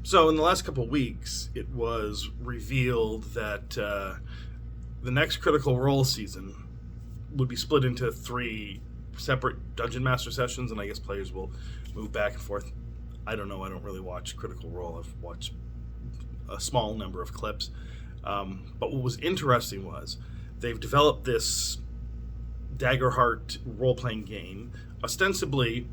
So in the last couple of weeks, it was revealed that the next Critical Role season would be split into 3 separate Dungeon Master sessions, and I guess players will move back and forth. I don't know. I don't really watch Critical Role. I've watched a small number of clips. But what was interesting was they've developed this Daggerheart role-playing game, ostensibly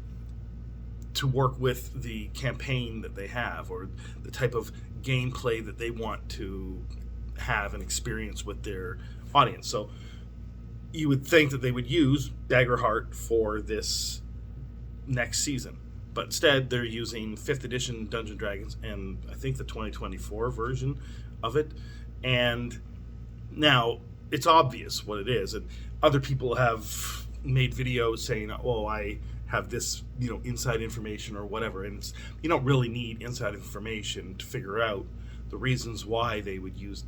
to work with the campaign that they have, or the type of gameplay that they want to have and experience with their audience. So you would think that they would use Daggerheart for this next season, but instead they're using 5th edition Dungeons & Dragons and I think the 2024 version of it. And now it's obvious what it is, and other people have made videos saying, "Oh, I have this, inside information or whatever," and you don't really need inside information to figure out the reasons why they would use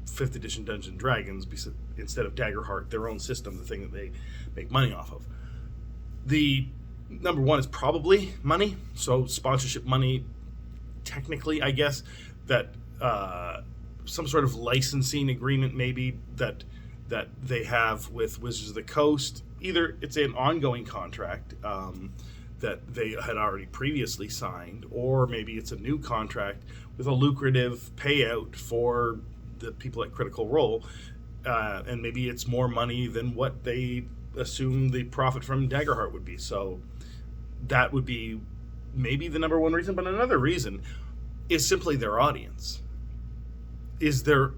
5th edition Dungeons & Dragons instead of Daggerheart, their own system, the thing that they make money off of. The number one is probably money, so sponsorship money, technically, I guess, that some sort of licensing agreement maybe that they have with Wizards of the Coast. Either it's an ongoing contract that they had already previously signed, or maybe it's a new contract with a lucrative payout for the people at Critical Role, and maybe it's more money than what they assume the profit from Daggerheart would be. So that would be maybe the number one reason. But another reason is simply their audience. Is their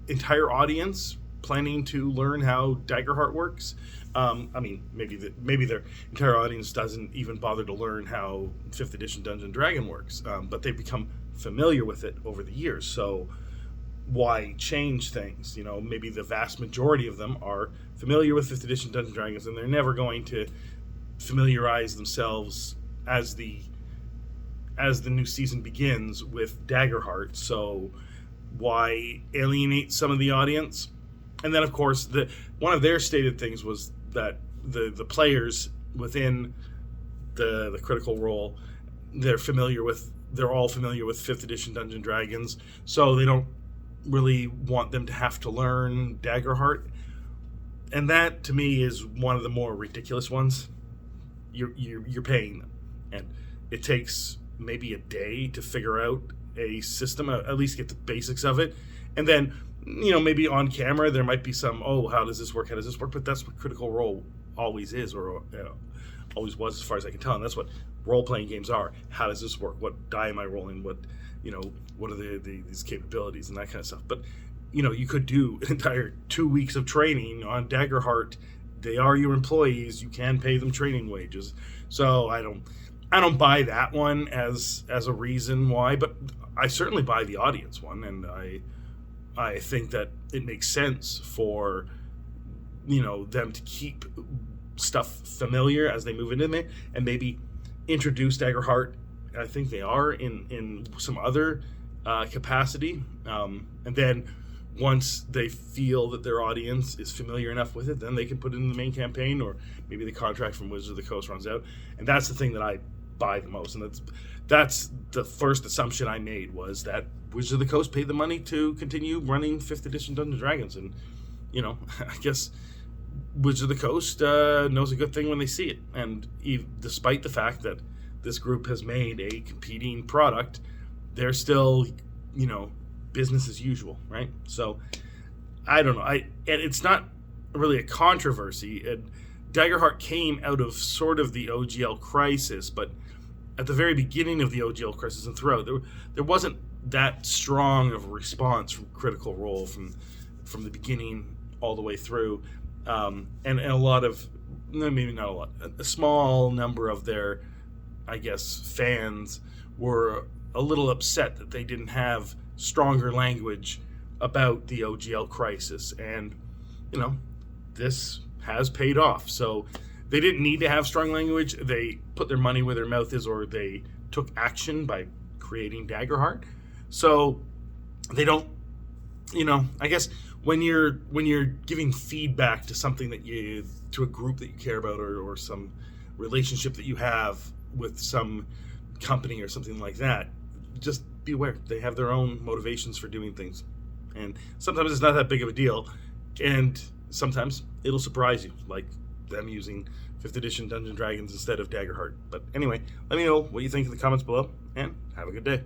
entire audience planning to learn how Daggerheart works? Maybe their entire audience doesn't even bother to learn how 5th edition Dungeon Dragon works, but they've become familiar with it over the years. So why change things? Maybe the vast majority of them are familiar with 5th edition Dungeons & Dragons, and they're never going to familiarize themselves as the new season begins with Daggerheart. So why alienate some of the audience? And then, of course, one of their stated things was that the players within the Critical Role, they're all familiar with 5th edition Dungeons & Dragons, so they don't really want them to have to learn Daggerheart. And that, to me, is one of the more ridiculous ones. You're paying them, and it takes maybe a day to figure out a system, at least get the basics of it, and then maybe on camera there might be some, how does this work, but that's what Critical Role always is, or always was, as far as I can tell, and that's what role-playing games are. How does this work? What die am I rolling? What are these capabilities and that kind of stuff? But you could do an entire 2 weeks of training on Daggerheart. They are your employees. You can pay them training wages. So I don't buy that one as a reason why, but I certainly buy the audience one, and I think that it makes sense for them to keep stuff familiar as they move into it, and maybe introduce Daggerheart. I think they are in some other capacity, and then once they feel that their audience is familiar enough with it, then they can put it in the main campaign, or maybe the contract from Wizards of the Coast runs out. And that's the thing that I buy the most, and that's the first assumption I made, was that Wizards of the Coast paid the money to continue running 5th edition Dungeons & Dragons. And I guess Wizards of the Coast knows a good thing when they see it. And despite the fact that this group has made a competing product, they're still business as usual, right? So I don't know. And it's not really a controversy. Daggerheart came out of sort of the OGL crisis, but at the very beginning of the OGL crisis and throughout, there wasn't that strong of a response from Critical Role from the beginning all the way through, and a lot of, maybe not a lot, a small number of their, I guess, fans were a little upset that they didn't have stronger language about the OGL crisis, and this has paid off. So they didn't need to have strong language. They put their money where their mouth is, or they took action by creating Daggerheart. So they don't, I guess when you're giving feedback to something to a group that you care about, or some relationship that you have with some company or something like that, just be aware. They have their own motivations for doing things. And sometimes it's not that big of a deal. And sometimes it'll surprise you, like them using 5th edition Dungeons & Dragons instead of Daggerheart. But anyway, let me know what you think in the comments below, and have a good day.